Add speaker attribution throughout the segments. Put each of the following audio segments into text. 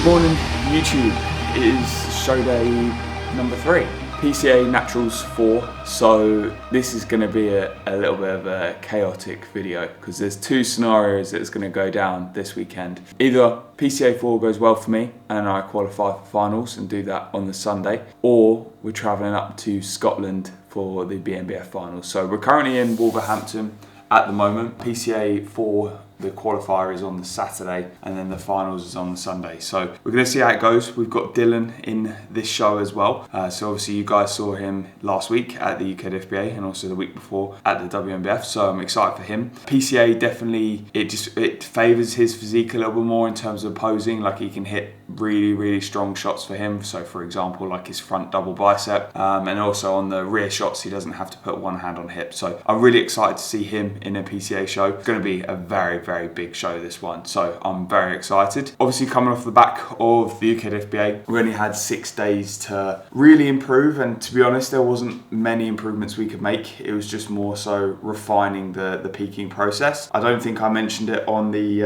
Speaker 1: Good morning, YouTube. It is show day number 3. PCA Naturals 4, so this is going to be a little bit of a chaotic video because there's 2 scenarios that's going to go down this weekend. Either PCA 4 goes well for me and I qualify for finals and do that on the Sunday, or we're travelling up to Scotland for the BNBF finals. So we're currently in Wolverhampton at the moment. PCA 4, the qualifier is on the Saturday and then the finals is on the Sunday. So we're going to see how it goes. We've got Dylan in this show as well. So obviously you guys saw him last week at the UKDFBA and also the week before at the WNBF. So I'm excited for him. PCA definitely, it favours his physique a little bit more in terms of posing. Like he can hit really strong shots for him. So for example, like his front double bicep, and also on the rear shots, he doesn't have to put one hand on hip. So I'm really excited to see him in a PCA show. It's going to be a very big show, this one, so I'm very excited. Obviously coming off the back of the UKDFBA, we only had 6 days to really improve, and to be honest there wasn't many improvements we could make. It was just more so refining the peaking process. I don't think I mentioned it on the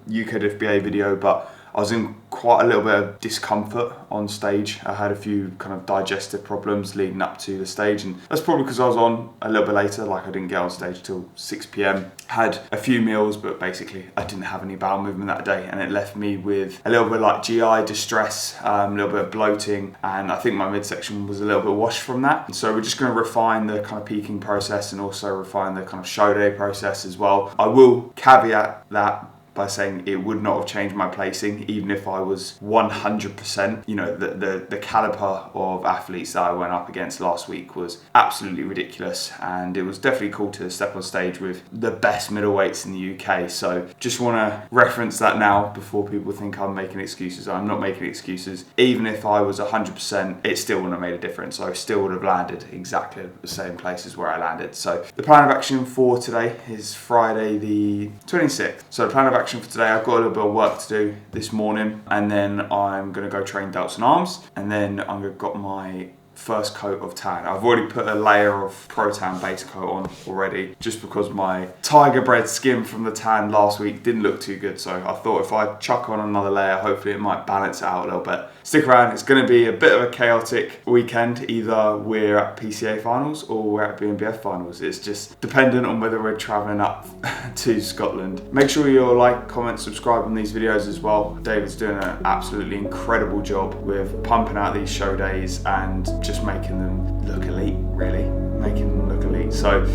Speaker 1: UKDFBA video, but I was in quite a little bit of discomfort on stage. I had a few kind of digestive problems leading up to the stage, and that's probably because I was on a little bit later. Like I didn't get on stage till 6 PM. Had a few meals, but basically I didn't have any bowel movement that day, and it left me with a little bit like GI distress, a little bit of bloating, and I think my midsection was a little bit washed from that. And so we're just going to refine the kind of peaking process and also refine the kind of show day process as well. I will caveat that by saying it would not have changed my placing even if I was 100%. You know, the caliber of athletes that I went up against last week was absolutely ridiculous, and it was definitely cool to step on stage with the best middleweights in the UK. So just want to reference that now before people think I'm making excuses. I'm not making excuses. Even if I was 100%, it still wouldn't have made a difference. I still would have landed exactly the same places where I landed. So the plan of action for today is Friday the 26th. So the plan of action for today, I've got a little bit of work to do this morning, and then I'm going to go train delts and arms, and then I'm going to got my first coat of tan. I've already put a layer of Pro Tan base coat on already, just because my tiger bred skin from the tan last week didn't look too good. So I thought if I chuck on another layer, hopefully it might balance it out a little bit. Stick around, it's going to be a bit of a chaotic weekend. Either we're at PCA finals or we're at BNBF finals. It's just dependent on whether we're traveling up to Scotland. Make sure you like, comment, subscribe on these videos as well. David's doing an absolutely incredible job with pumping out these show days and just making them look elite, really. Making them look elite. So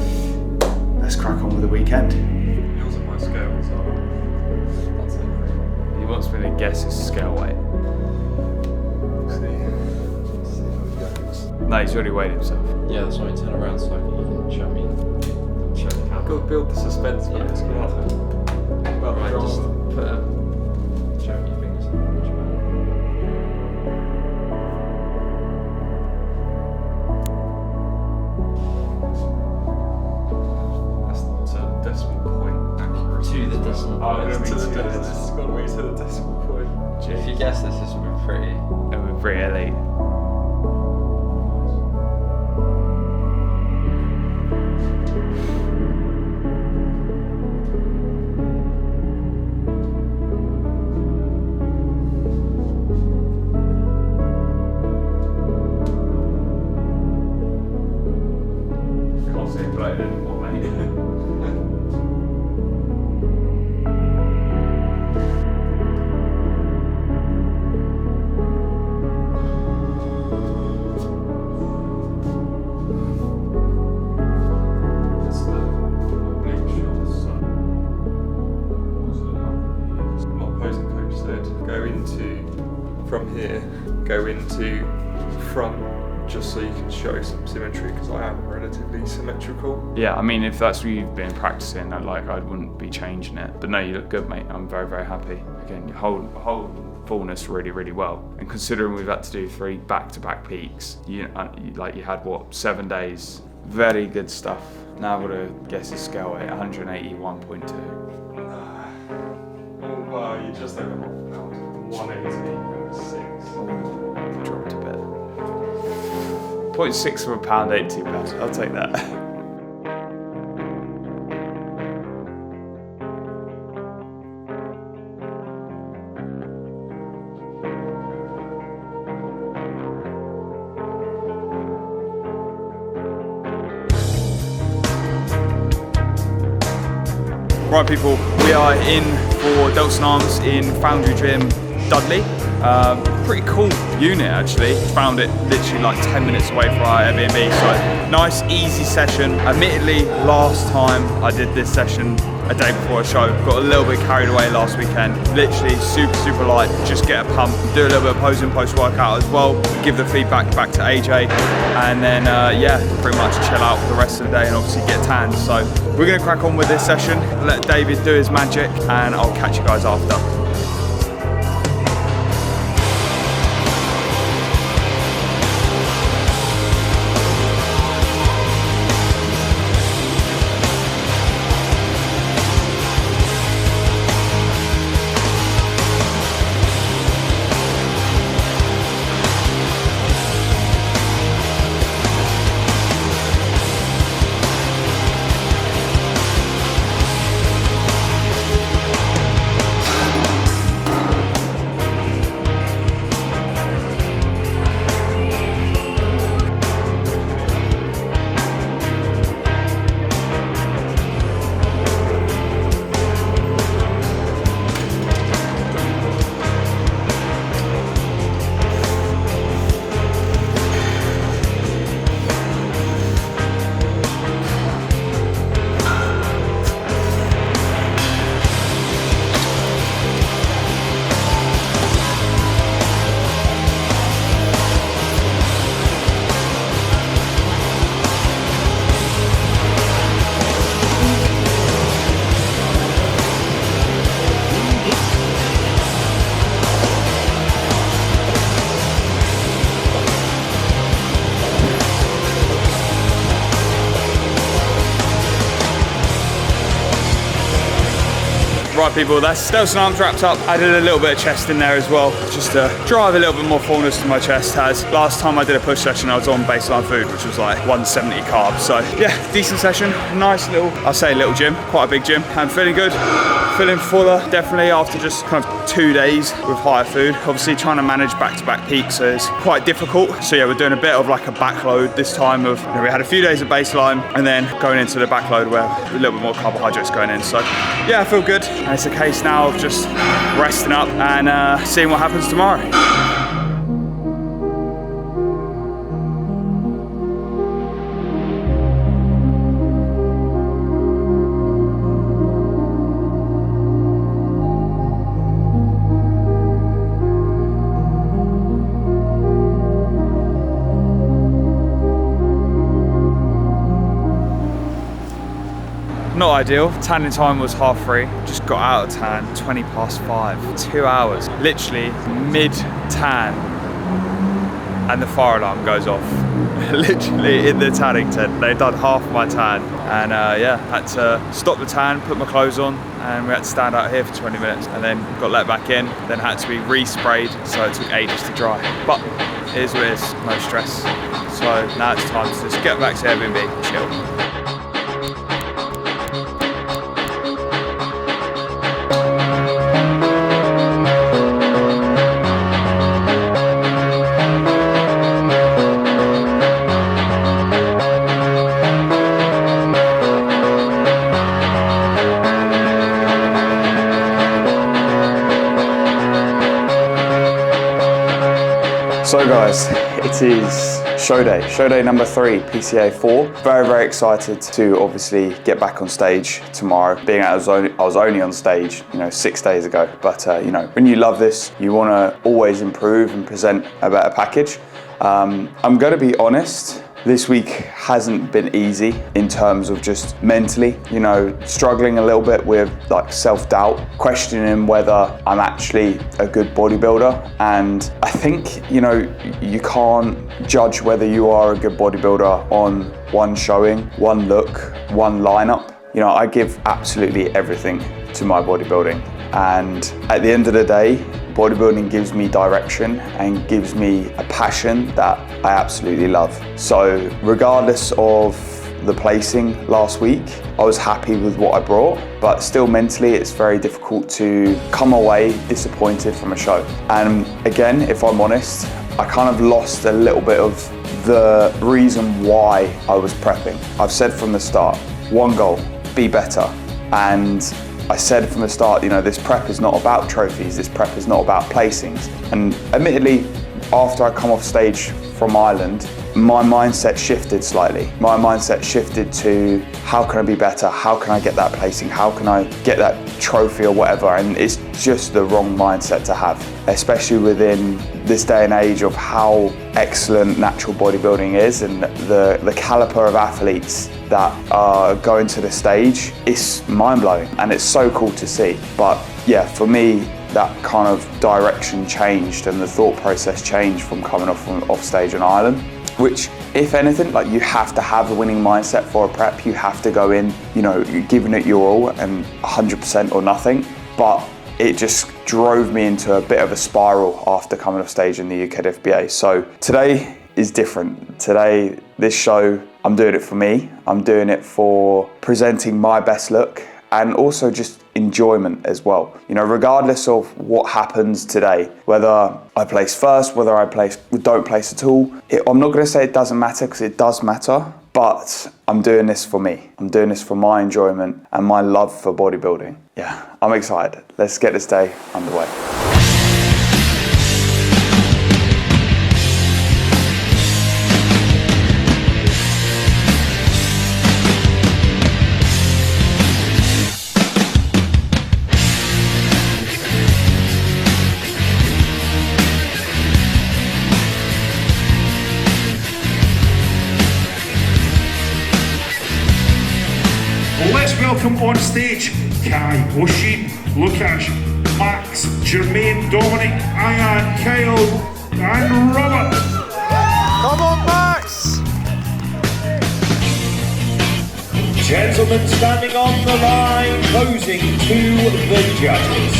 Speaker 1: let's crack on with the weekend.
Speaker 2: Yours are my scales, so that's it.
Speaker 1: He wants me to guess his scale weight.
Speaker 2: See how it goes.
Speaker 1: No, he's already weighed himself.
Speaker 3: Yeah, that's why I turn around so you can show me. Show the camera.
Speaker 2: Got to build the suspense, man. It's
Speaker 3: Yeah.
Speaker 2: well,
Speaker 3: Right, just put a. Show me your fingers. Which way?
Speaker 2: That's to the decimal point accuracy.
Speaker 3: To the decimal point.
Speaker 2: It's to the
Speaker 1: To the
Speaker 2: decimal. It's got to be to the decimal point.
Speaker 3: If you guess this is pretty.
Speaker 1: And we're pretty elite. Can't see it bloated anymore, mate.
Speaker 2: It's the oblique shots. So my opposing coach said, from here, go into front, just so you can show some symmetry, because I am relatively symmetrical.
Speaker 1: Yeah, I mean, if that's what you've been practicing, I wouldn't be changing it. But no, you look good, mate. I'm very happy. Again, you hold fullness really well. And considering we've had to do 3 back-to-back peaks, you had what, 7 days? Very good stuff. Now I've got to guess his scale weight, 181.2.
Speaker 2: Oh, wow, you just over half a pound. 180.6.
Speaker 1: Dropped a bit. 0.6 of a pound ain't too bad. I'll take that. Right people, we are in for Delson Arms in Foundry Gym, Dudley. Pretty cool unit actually. Found it literally like 10 minutes away from our Airbnb, so nice easy session. Admittedly, last time I did this session a day before a show, got a little bit carried away last weekend. Literally super light, just get a pump, do a little bit of posing post-workout as well, give the feedback back to AJ, and then yeah, pretty much chill out for the rest of the day and obviously get tanned. So we're gonna crack on with this session, let David do his magic, and I'll catch you guys after. Right people, that's Delson Arms wrapped up. I did a little bit of chest in there as well, just to drive a little bit more fullness to my chest, as last time I did a push session I was on baseline food, which was like 170 carbs. So yeah, decent session, nice little, I'll say little gym, quite a big gym. I'm feeling good, feeling fuller definitely after just kind of 2 days with higher food. Obviously trying to manage back-to-back peaks is quite difficult. So yeah, we're doing a bit of like a backload this time of, we had a few days of baseline and then going into the backload where a little bit more carbohydrates going in. So yeah, I feel good. And it's a case now of just resting up and seeing what happens tomorrow. Not ideal. Tanning time was 3:30. Just got out of tan, 5:20. 2 hours, literally mid-tan, and the fire alarm goes off. Literally in the tanning tent. They'd done half my tan, and yeah, had to stop the tan, put my clothes on, and we had to stand out here for 20 minutes, and then got let back in. Then had to be re-sprayed, so it took ages to dry. But it is what it is, no stress. So now it's time to just get back to Airbnb, chill. So guys, it is show day number 3, PCA 4. Very excited to obviously get back on stage tomorrow. Being I was only on stage, 6 days ago. But when you love this, you want to always improve and present a better package. I'm going to be honest. This week hasn't been easy in terms of just mentally, struggling a little bit with like self-doubt, questioning whether I'm actually a good bodybuilder. And I think, you can't judge whether you are a good bodybuilder on one showing, one look, one lineup. I give absolutely everything to my bodybuilding. And at the end of the day, bodybuilding gives me direction and gives me a passion that I absolutely love. So regardless of the placing last week, I was happy with what I brought, but still mentally it's very difficult to come away disappointed from a show. And again, if I'm honest, I kind of lost a little bit of the reason why I was prepping. I've said from the start, one goal, be better. And I said from the start, you know, this prep is not about trophies, this prep is not about placings. And admittedly, after I come off stage from Ireland, my mindset shifted slightly. My mindset shifted to how can I be better? How can I get that placing? How can I get that trophy or whatever? And it's just the wrong mindset to have, especially within this day and age of how excellent natural bodybuilding is and the caliber of athletes that are going to the stage. It's mind-blowing and it's so cool to see. But yeah, for me, that kind of direction changed and the thought process changed from coming off stage in Ireland. Which, if anything, like, you have to have a winning mindset for a prep. You have to go in, you know, giving it your all and 100% or nothing. But it just drove me into a bit of a spiral after coming off stage in the UKFBA. So today is different. Today, this show, I'm doing it for me. I'm doing it for presenting my best look and also just enjoyment as well. You know, regardless of what happens today, whether I place first, whether I don't place at all, I'm not gonna say it doesn't matter, because it does matter, but I'm doing this for me. I'm doing this for my enjoyment and my love for bodybuilding. Yeah, I'm excited. Let's get this day underway.
Speaker 4: Let's welcome on stage Kai, Oisin, Lukash, Max, Jermaine, Dominic, Ian, Kyle, and Robert.
Speaker 5: Come on, Max!
Speaker 6: Gentlemen standing on the line, posing to the judges.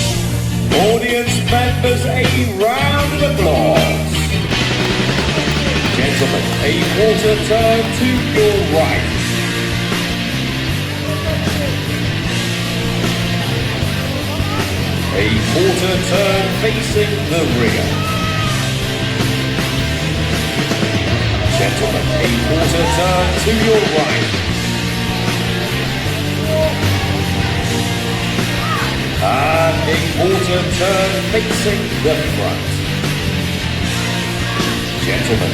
Speaker 6: Audience members, a round of applause. Gentlemen, a quarter turn to your right. A quarter turn facing the rear. Gentlemen, a quarter turn to your right. And a quarter turn facing the front. Gentlemen,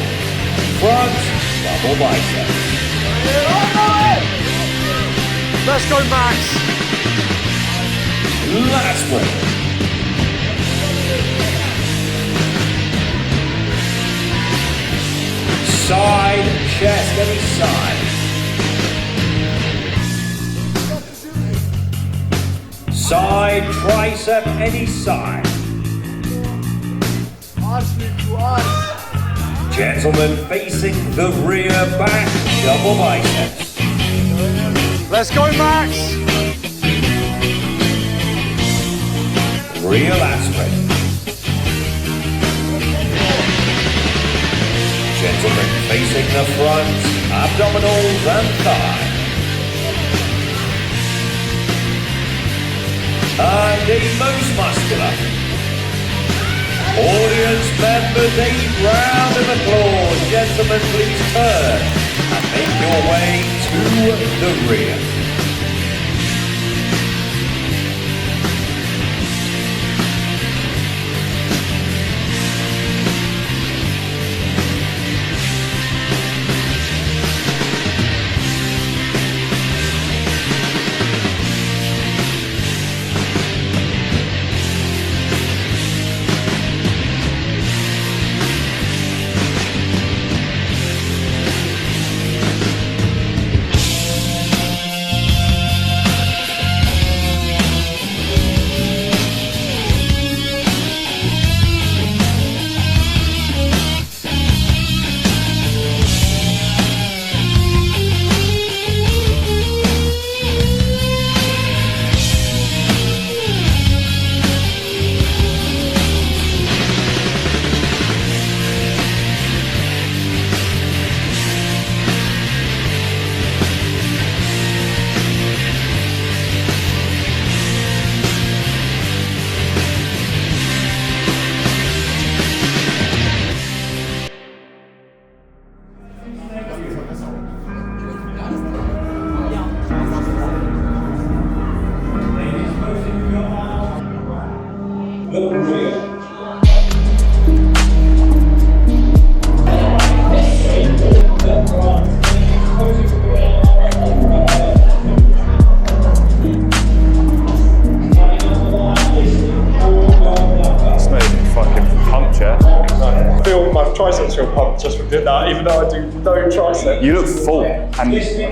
Speaker 6: front double biceps.
Speaker 5: Let's go, Max!
Speaker 6: Last one. Side chest, any side. Side tricep, any side. Gentlemen facing the rear, back, double biceps.
Speaker 5: Let's go, Max!
Speaker 6: Rear aspect. Gentlemen facing the front, abdominals and thigh. And a most muscular. Audience members, a round of applause. Gentlemen, please turn and make your way to the rear.
Speaker 2: did that, even though I do no triceps.
Speaker 1: You look full, and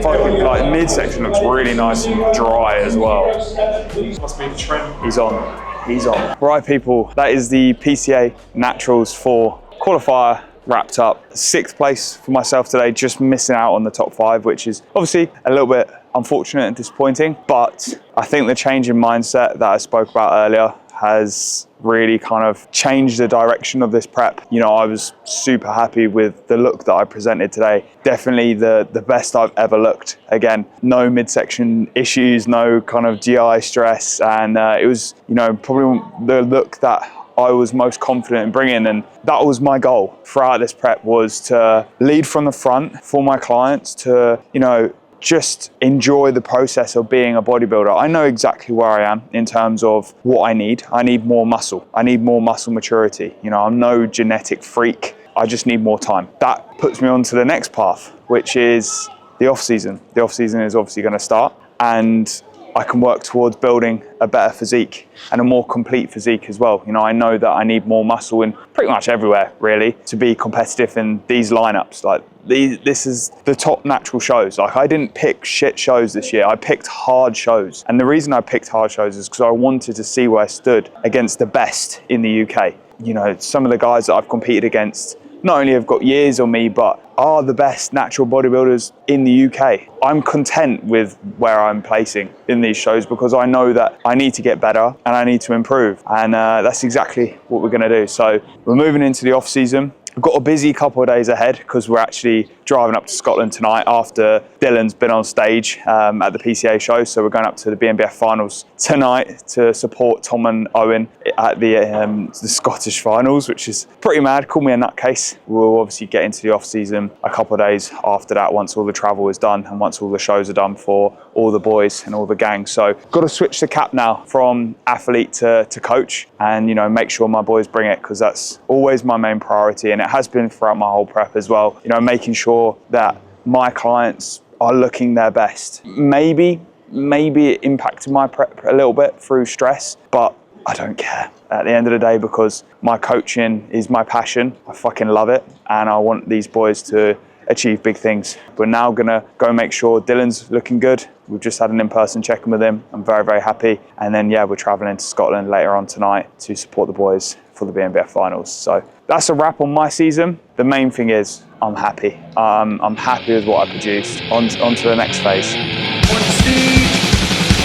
Speaker 1: fucking like midsection looks really nice and dry as well.
Speaker 2: Must be the trend.
Speaker 1: He's on. He's on. Right, people, that is the PCA Naturals 4 qualifier wrapped up. 6th place for myself today, just missing out on the top 5, which is obviously a little bit unfortunate and disappointing. But I think the change in mindset that I spoke about earlier has really kind of changed the direction of this prep. You know, I was super happy with the look that I presented today. Definitely the best I've ever looked. Again, no midsection issues, no kind of GI stress, and it was, you know, probably the look that I was most confident in bringing, and that was my goal throughout this prep, was to lead from the front for my clients, to, you know, just enjoy the process of being a bodybuilder. I know exactly where I am in terms of what I need. I need more muscle. I need more muscle maturity. You know, I'm no genetic freak. I just need more time. That puts me on to the next path, which is the off season. The off season is obviously going to start, and I can work towards building a better physique and a more complete physique as well. You know, I know that I need more muscle in pretty much everywhere, really, to be competitive in these lineups. Like, this is the top natural shows. Like, I didn't pick shit shows this year. I picked hard shows. And the reason I picked hard shows is because I wanted to see where I stood against the best in the UK. You know, some of the guys that I've competed against not only have got years on me, but are the best natural bodybuilders in the UK. I'm content with where I'm placing in these shows because I know that I need to get better and I need to improve. And that's exactly what we're gonna do. So we're moving into the off season. We've got a busy couple of days ahead because we're actually driving up to Scotland tonight after Dylan's been on stage at the PCA show. So we're going up to the BNBF finals tonight to support Tom and Owen at the Scottish finals, which is pretty mad. Call me a nutcase. We'll obviously get into the off season a couple of days after that, once all the travel is done and once all the shows are done for all the boys and all the gang. So got to switch the cap now from athlete to coach, and, you know, make sure my boys bring it, because that's always my main priority, and it has been throughout my whole prep as well. You know, making sure that my clients are looking their best. Maybe it impacted my prep a little bit through stress, but I don't care at the end of the day, because my coaching is my passion. I fucking love it, and I want these boys to achieve big things. We're now gonna go make sure Dylan's looking good. We've just had an in-person check-in with him. I'm very, very happy. And then, yeah, we're traveling to Scotland later on tonight to support the boys for the BNBF finals. So that's a wrap on my season. The main thing is I'm happy. I'm happy with what I produced. On to the next phase.
Speaker 4: On stage,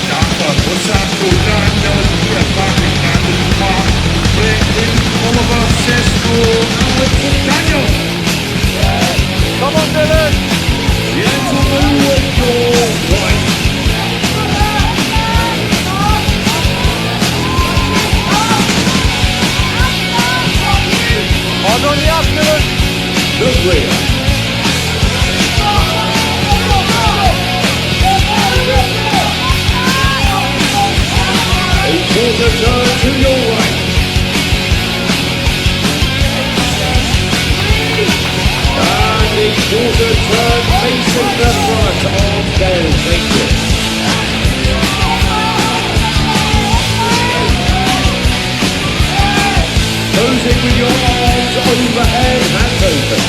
Speaker 4: Dr. Wasaco, Daniel, Peter Patrick, Andy Park, Brendan, Oliver, Sesko, Alex, Daniel.
Speaker 5: Come on, Dylan.
Speaker 4: Gentlemen, with your right.
Speaker 5: Hard on the ass, Dylan.
Speaker 4: The rear. A quarter turn to your right. And a quarter turn facing the front of Dale Baker. Posing with your arms overhead, hands open.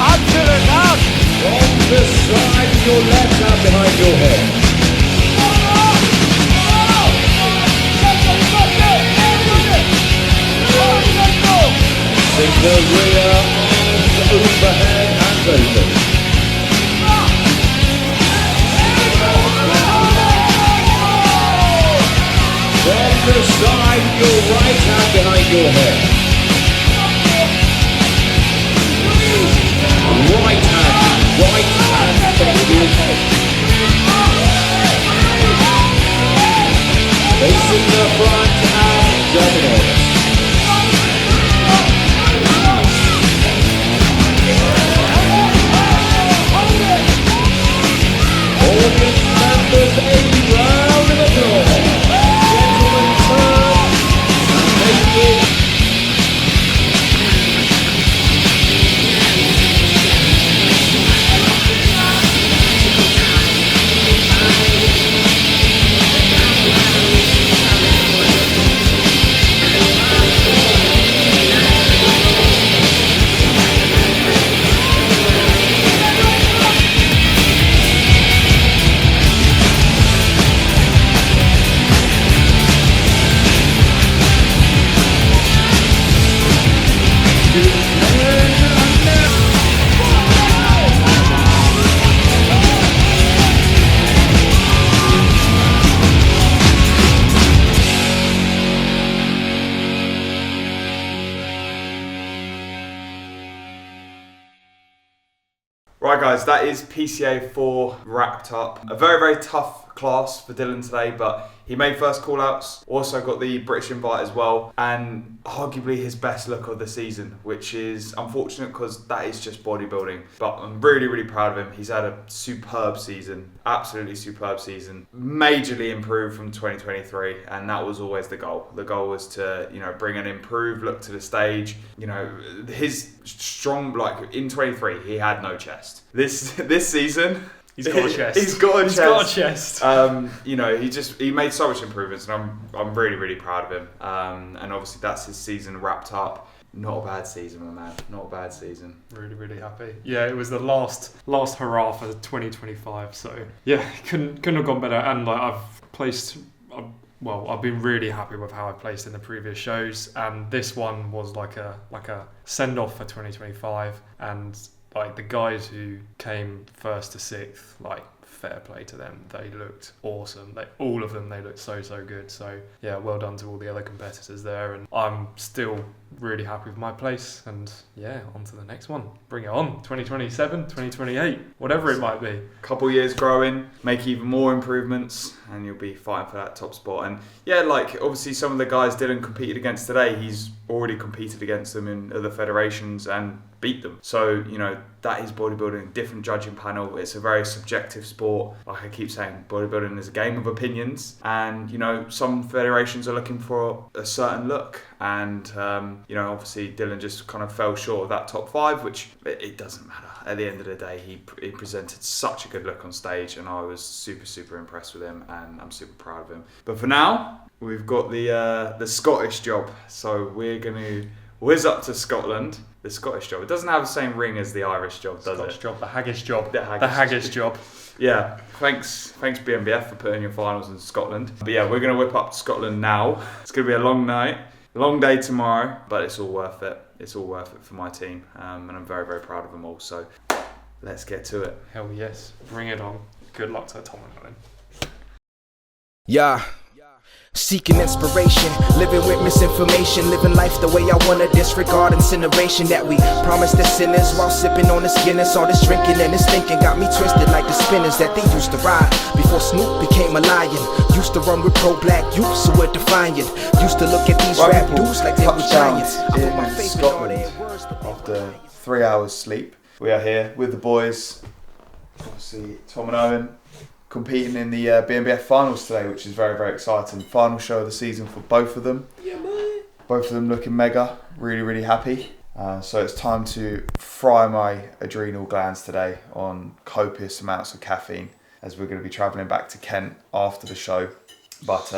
Speaker 5: Up, Dylan, up.
Speaker 4: From the side of your left hand behind your head. Sing the rear, arms overhead, hands open. From the side, your right hand behind your head. Right hand from your head. Facing the front and dominoes. Audience members, a round of applause. Gentlemen, turn and make it
Speaker 1: Right guys, that is PCA 4 wrapped up. A very, very tough class for Dylan today, but he made first call-outs, also got the British invite as well, and arguably his best look of the season, which is unfortunate because that is just bodybuilding. But I'm really, really proud of him. He's had a superb season, absolutely superb season. Majorly improved from 2023, and that was always the goal. The goal was to, you know, bring an improved look to the stage. You know, his strong, like in 23, he had no chest. This season,
Speaker 3: He's got a chest.
Speaker 1: He's got a chest.
Speaker 3: He's got a chest.
Speaker 1: You know, he made so much improvements, and I'm really, really proud of him. And obviously that's his season wrapped up. Not a bad season, my man. Not a bad season.
Speaker 3: Really, really happy. Yeah, it was the last hurrah for 2025. So yeah, couldn't have gone better. And like I've been really happy with how I placed in the previous shows, and this one was like a send off for 2025. And like the guys who came first to sixth, like fair play to them. They looked awesome. All of them looked so good. So yeah, well done to all the other competitors there. And I'm still really happy with my place. And yeah, on to the next one. Bring it on. 2027, 2028, whatever it might be.
Speaker 1: Couple years growing, make even more improvements, and you'll be fighting for that top spot. And yeah, like obviously some of the guys Dylan competed against today, he's already competed against them in other federations and beat them. So, you know, that is bodybuilding, different judging panel. It's a very subjective sport. Like I keep saying, bodybuilding is a game of opinions, and, you know, some federations are looking for a certain look. And, you know, obviously Dylan just kind of fell short of that top 5, which it doesn't matter. At the end of the day, he presented such a good look on stage, and I was super impressed with him, and I'm super proud of him. But for now, we've got the Scottish job. So we're going to whiz up to Scotland. The Scottish job. It doesn't have the same ring as the Irish job, does
Speaker 3: Scottish
Speaker 1: it?
Speaker 3: job, the Haggis job.
Speaker 1: The
Speaker 3: Haggis job.
Speaker 1: Yeah. Thanks BMBF for putting your finals in Scotland. But yeah, we're going to whip up to Scotland now. It's going to be a long night, long day tomorrow, but it's all worth it. It's all worth it for my team, and I'm very, very proud of them all. So let's get to it.
Speaker 3: Hell yes. Bring it on. Good luck to Tom and Helen.
Speaker 7: Yeah. Seeking inspiration, living with misinformation, living life the way I wanna, disregard incineration that we promised the sinners while sipping on this Guinness. All this drinking and this thinking got me twisted like the spinners that they used to ride before Snoop became a lion. Used to run with pro-black youths who were defiant. Used to look at these rap dudes like they were giants. I put my faith in all their words, but
Speaker 1: after 3 hours sleep, we are here with the boys. Obviously, Tom and Owen competing in the BMBF finals today, which is very, very exciting. Final show of the season for both of them. Yeah, man. Both of them looking mega, really, really happy. So it's time to fry my adrenal glands today on copious amounts of caffeine, as we're going to be travelling back to Kent after the show. But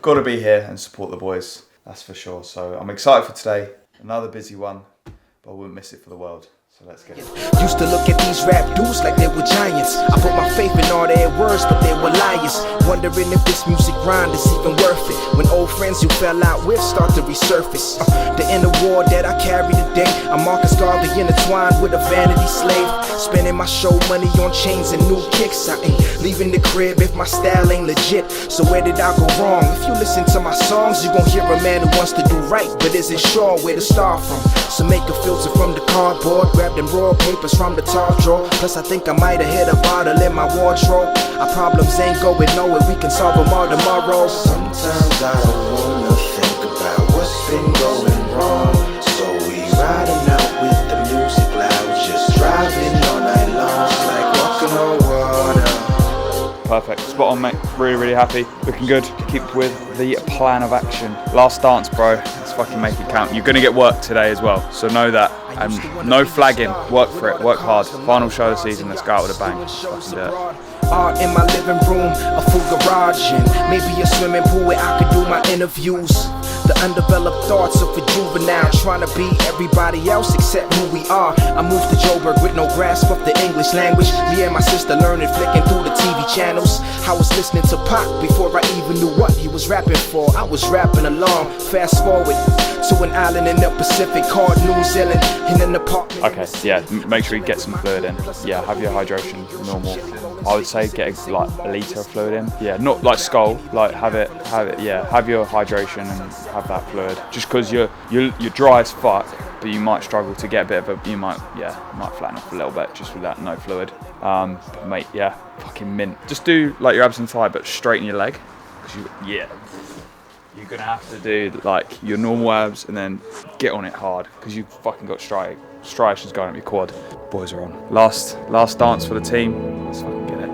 Speaker 1: got to be here and support the boys, that's for sure. So I'm excited for today. Another busy one, but I wouldn't miss it for the world. So let's get it.
Speaker 7: Used to look at these rap dudes like they were giants. I put my faith in all their words, but they were liars. Wondering if this music grind is even worth it, when old friends you fell out with start to resurface. The inner war that I carry today, I'm Marcus Garvey intertwined with a vanity slave. Spending my show money on chains and new kicks. I ain't leaving the crib if my style ain't legit. So where did I go wrong? If you listen to my songs, you gon' hear a man who wants to do right, but isn't sure where to start from. So make a filter from the cardboard, grab them raw papers from the top drawer. Plus I think I might have hit a bottle in my wardrobe. Our problems ain't going nowhere, we can solve them all tomorrow. Sometimes I don't wanna think about what's been going wrong, so we riding out with the music loud, just driving all night long, like walking on water.
Speaker 1: Perfect, spot on mate, really, really happy, looking good. Keep with the plan of action. Last dance bro, let's fucking make it count. You're gonna get work today as well, so know that. No flagging, work for it, work hard. Final show of the season, let's go out with a bang. Fucking do it.
Speaker 7: Art in my living room, a full garage, and maybe a swimming pool where I could do my interviews. The undeveloped thoughts of a juvenile, trying to be everybody else except who we are. I moved to Joburg with no grasp of the English language. Me and my sister learning, flicking through the TV channels. I was listening to Pac before I even knew what he was rapping for. I was rapping along, fast forward to an island in the Pacific called New Zealand, in an apartment.
Speaker 1: Okay, yeah, make sure you get some fluid in. Yeah, have your hydration normal. I would say get a litre of fluid in. Yeah, not like skull, like have it, yeah, have your hydration and have that fluid. Just because you're dry as fuck, but you might struggle to get a bit of a, you might flatten off a little bit just with that no fluid. But mate, yeah, fucking mint. Just do like your abs and thigh, but straighten your leg. You're gonna have to do like your normal abs and then get on it hard because you fucking got striations going up your quad. Boys are on. Last dance for the team. Let's fucking get it.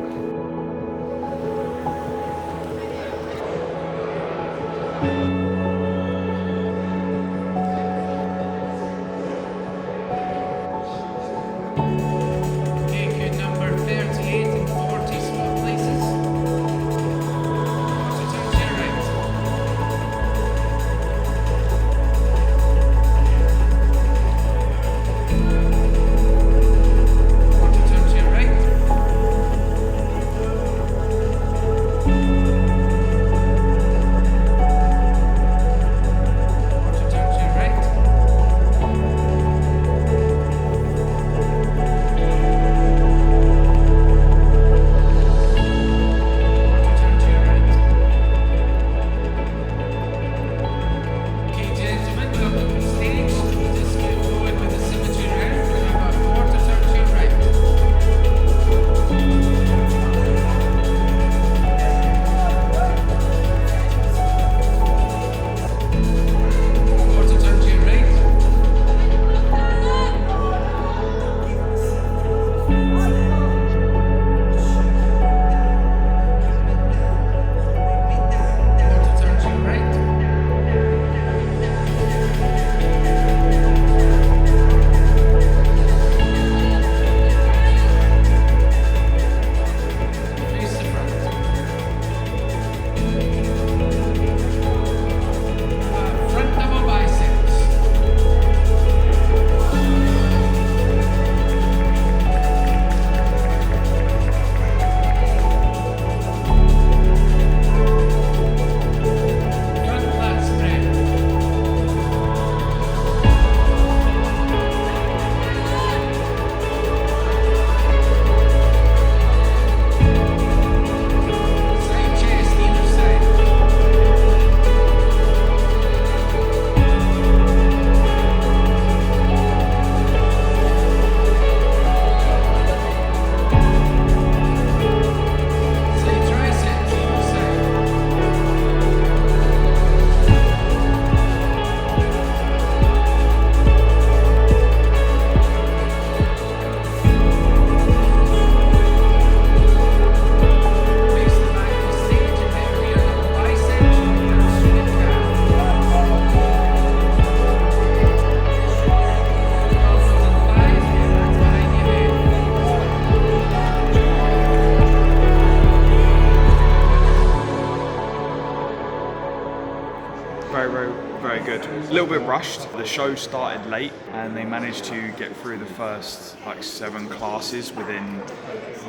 Speaker 1: Very good. A little bit rushed. The show started late and they managed to get through the first like 7 classes within,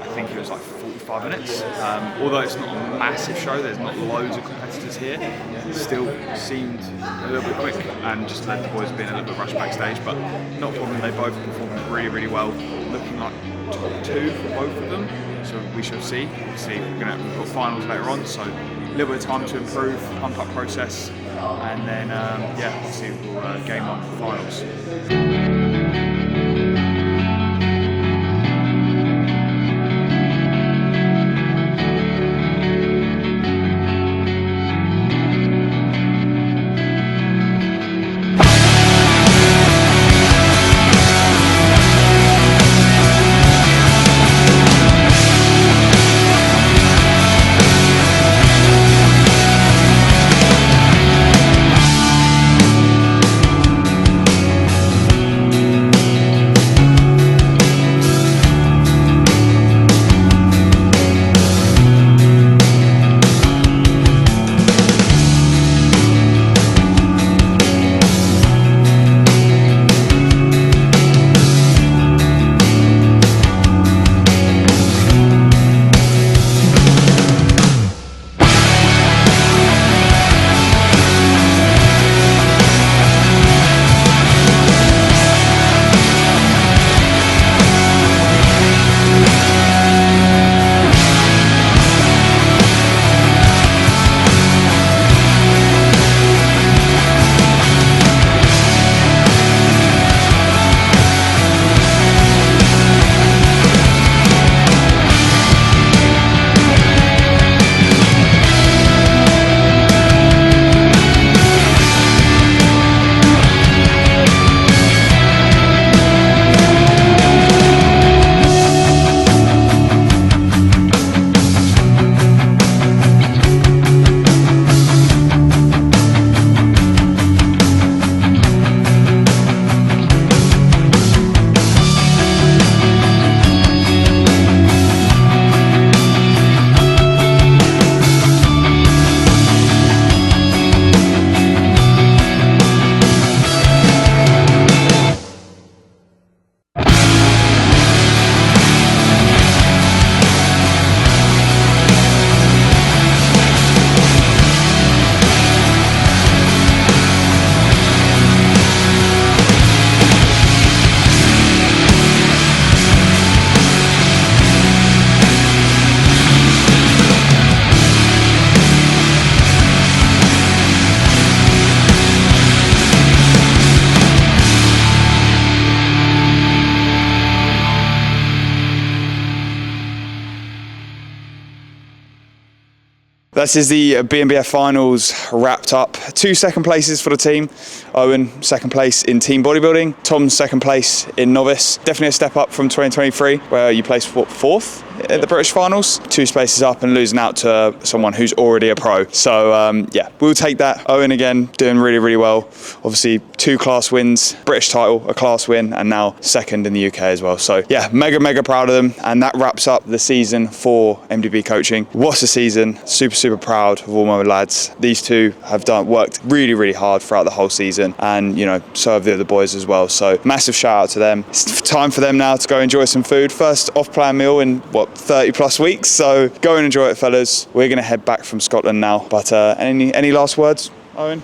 Speaker 1: I think it was like 45 minutes. Although it's not a massive show, there's not loads of competitors here, it still seemed a little bit quick and just led the boys being a little bit rushed backstage, but not a problem. They both performed really, really well. Looking like top 2 for both of them, so we shall see. Obviously we've got finals later on, so a little bit of time to improve, pump up process, and then yeah, obviously we'll game on for finals. That is the BNBF finals wrapped up. 2 second places for the team. Owen, second place in team bodybuilding. Tom, second place in novice. Definitely a step up from 2023, where you placed fourth at the British finals. 2 spaces up and losing out to someone who's already a pro. So yeah, we'll take that. Owen again, doing really, really well. Obviously 2 class wins, British title, a class win, and now second in the UK as well. So yeah, mega, mega proud of them. And that wraps up the season for MDB Coaching. What a season. Super proud of all my lads. These 2 have worked really, really hard throughout the whole season, and you know, so have the other boys as well. So massive shout out to them. It's time for them now to go enjoy some food. First off-plan meal in 30 plus weeks. So go and enjoy it, fellas. We're going to head back from Scotland now. But any last words, Owen?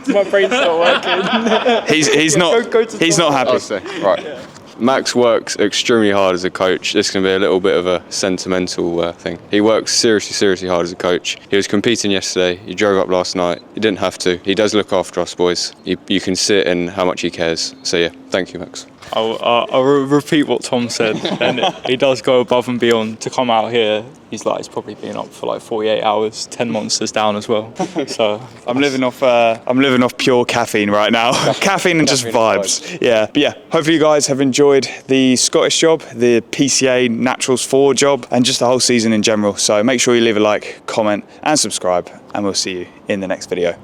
Speaker 8: My brain's not working.
Speaker 1: He's not happy.
Speaker 9: I'll say. Right. Max works extremely hard as a coach. This can be a little bit of a sentimental thing. He works seriously hard as a coach. He was competing yesterday. He drove up last night. He didn't have to. He does look after us boys. You can see it in how much he cares. So yeah, thank you, Max.
Speaker 8: I'll repeat what Tom said, and he does go above and beyond to come out here. He's probably been up for like 48 hours, 10 monsters down as well. So
Speaker 1: I'm living off pure caffeine right now. Caffeine and just vibes. Yeah, but yeah, hopefully you guys have enjoyed the Scottish job, the PCA Naturals 4 job, and just the whole season in general. So make sure you leave a like, comment, and subscribe, and we'll see you in the next video.